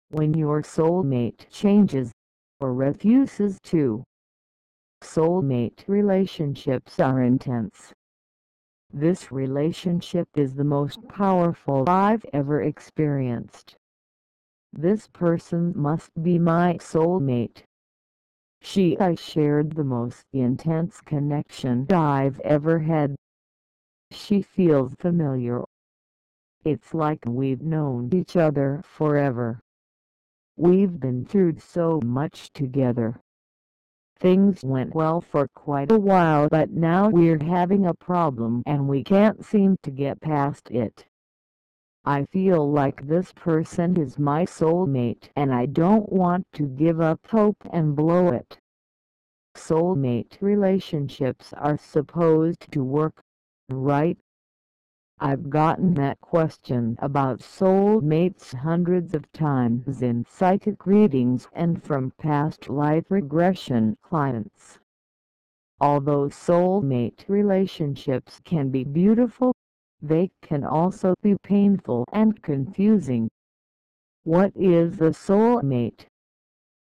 when your soulmate changes or refuses to. Soulmate relationships are intense. This relationship is the most powerful I've ever experienced. This person must be my soulmate. I shared the most intense connection I've ever had. She feels familiar. It's like we've known each other forever. We've been through so much together. Things went well for quite a while, but now we're having a problem and we can't seem to get past it. I feel like this person is my soulmate and I don't want to give up hope and blow it. Soulmate relationships are supposed to work, right? I've gotten that question about soulmates hundreds of times in psychic readings and from past life regression clients. Although soulmate relationships can be beautiful, they can also be painful and confusing. What is a soulmate?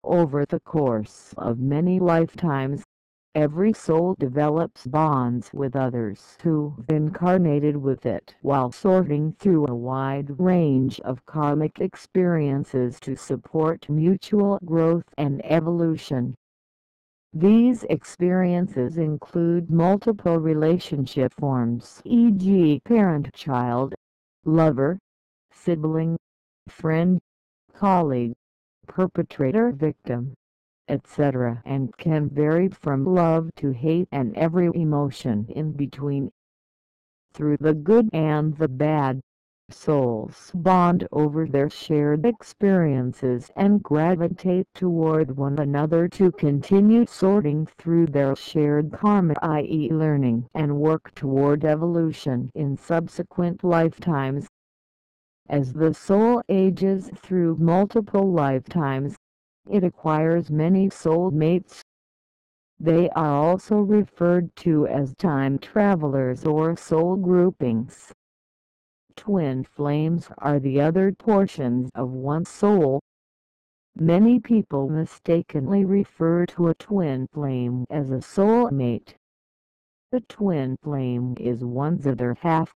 Over the course of many lifetimes, every soul develops bonds with others who've incarnated with it while sorting through a wide range of karmic experiences to support mutual growth and evolution. These experiences include multiple relationship forms, e.g. parent-child, lover, sibling, friend, colleague, perpetrator-victim, etc., and can vary from love to hate and every emotion in between. Through the good and the bad, souls bond over their shared experiences and gravitate toward one another to continue sorting through their shared karma, i.e. learning and work toward evolution in subsequent lifetimes. As the soul ages through multiple lifetimes, it acquires many soulmates. They are also referred to as time travelers or soul groupings. Twin flames are the other portions of one soul. Many people mistakenly refer to a twin flame as a soulmate. The twin flame is one's other half.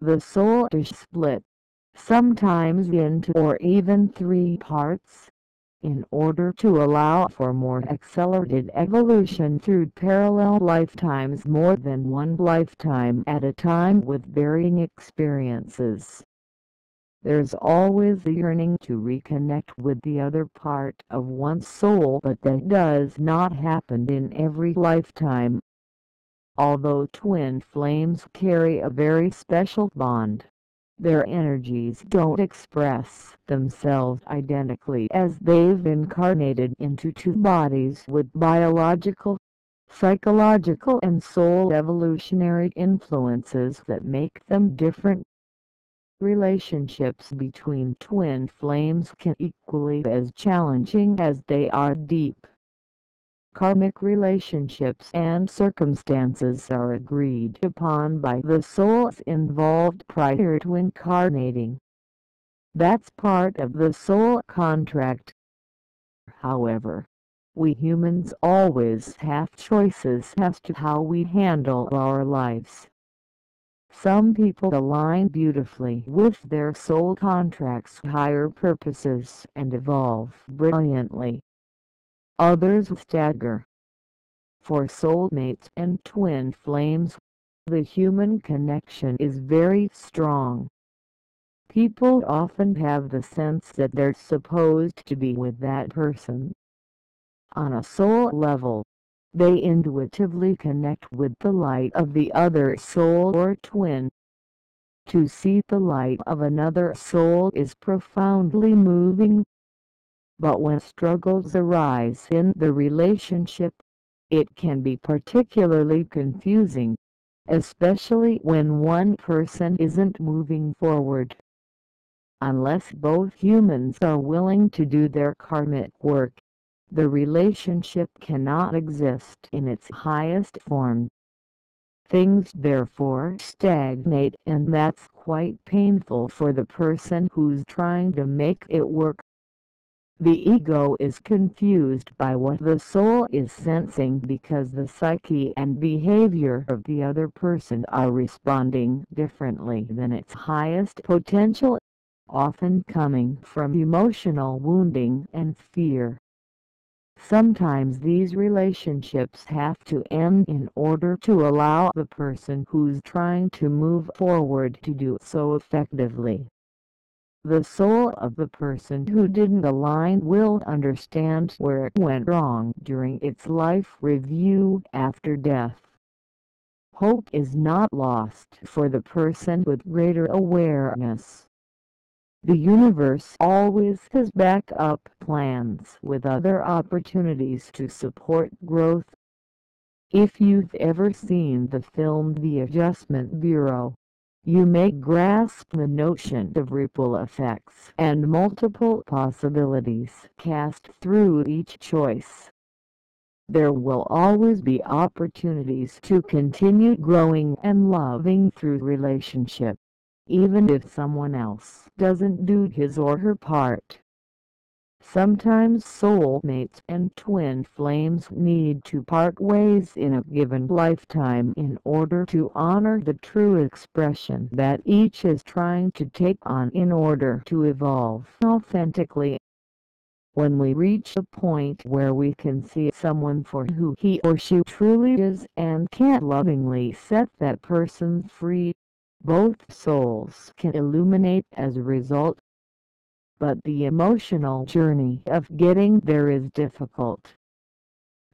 The soul is split, sometimes into or even three parts, in order to allow for more accelerated evolution through parallel lifetimes, more than one lifetime at a time with varying experiences. There's always the yearning to reconnect with the other part of one's soul, but that does not happen in every lifetime. Although twin flames carry a very special bond, their energies don't express themselves identically as they've incarnated into two bodies with biological, psychological and soul evolutionary influences that make them different. Relationships between twin flames can equally as challenging as they are deep. Karmic relationships and circumstances are agreed upon by the souls involved prior to incarnating. That's part of the soul contract. However, we humans always have choices as to how we handle our lives. Some people align beautifully with their soul contract's higher purposes and evolve brilliantly. Others stagger. For soulmates and twin flames, the human connection is very strong. People often have the sense that they're supposed to be with that person. On a soul level, they intuitively connect with the light of the other soul or twin. To see the light of another soul is profoundly moving. But when struggles arise in the relationship, it can be particularly confusing, especially when one person isn't moving forward. Unless both humans are willing to do their karmic work, the relationship cannot exist in its highest form. Things therefore stagnate, and that's quite painful for the person who's trying to make it work. The ego is confused by what the soul is sensing because the psyche and behavior of the other person are responding differently than its highest potential, often coming from emotional wounding and fear. Sometimes these relationships have to end in order to allow the person who's trying to move forward to do so effectively. The soul of the person who didn't align will understand where it went wrong during its life review after death. Hope is not lost for the person with greater awareness. The universe always has backup plans with other opportunities to support growth. If you've ever seen the film The Adjustment Bureau, you may grasp the notion of ripple effects and multiple possibilities cast through each choice. There will always be opportunities to continue growing and loving through relationship, even if someone else doesn't do his or her part. Sometimes soulmates and twin flames need to part ways in a given lifetime in order to honor the true expression that each is trying to take on in order to evolve authentically. When we reach a point where we can see someone for who he or she truly is and can lovingly set that person free, both souls can illuminate as a result. But the emotional journey of getting there is difficult.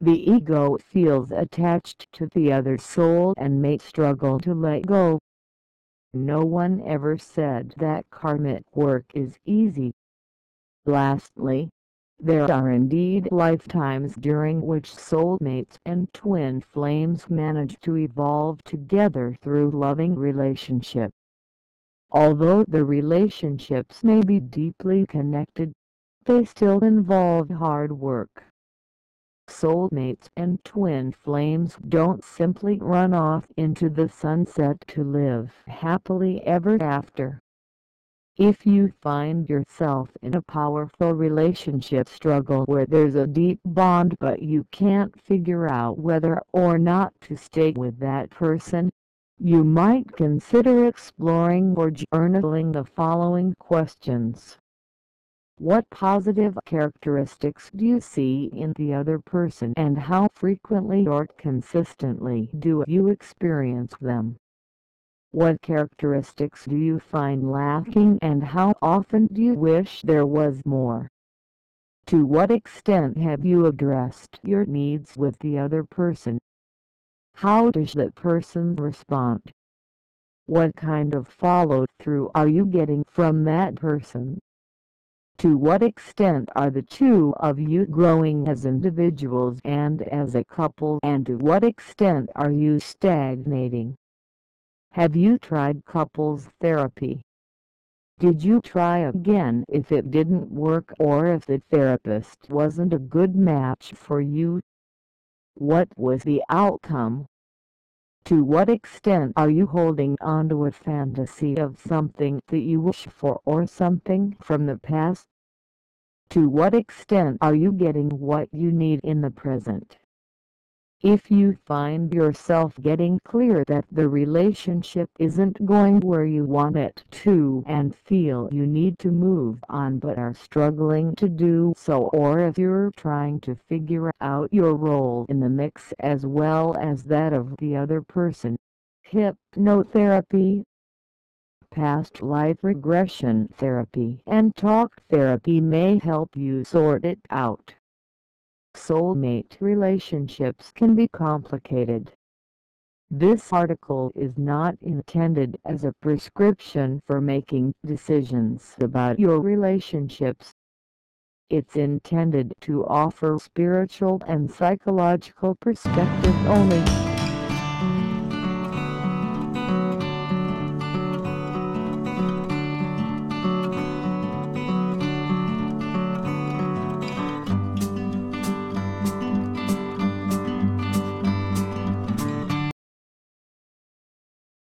The ego feels attached to the other soul and may struggle to let go. No one ever said that karmic work is easy. Lastly, there are indeed lifetimes during which soulmates and twin flames manage to evolve together through loving relationship. Although the relationships may be deeply connected, they still involve hard work. Soulmates and twin flames don't simply run off into the sunset to live happily ever after. If you find yourself in a powerful relationship struggle where there's a deep bond but you can't figure out whether or not to stay with that person, you might consider exploring or journaling the following questions. What positive characteristics do you see in the other person and how frequently or consistently do you experience them? What characteristics do you find lacking and how often do you wish there was more? To what extent have you addressed your needs with the other person? How does that person respond? What kind of follow-through are you getting from that person? To what extent are the two of you growing as individuals and as a couple, and to what extent are you stagnating? Have you tried couples therapy? Did you try again if it didn't work or if the therapist wasn't a good match for you? What was the outcome? To what extent are you holding on to a fantasy of something that you wish for or something from the past? To what extent are you getting what you need in the present? If you find yourself getting clear that the relationship isn't going where you want it to and feel you need to move on but are struggling to do so, or if you're trying to figure out your role in the mix as well as that of the other person, hypnotherapy, past life regression therapy and talk therapy may help you sort it out. Soulmate relationships can be complicated. This article is not intended as a prescription for making decisions about your relationships. It's intended to offer spiritual and psychological perspective only.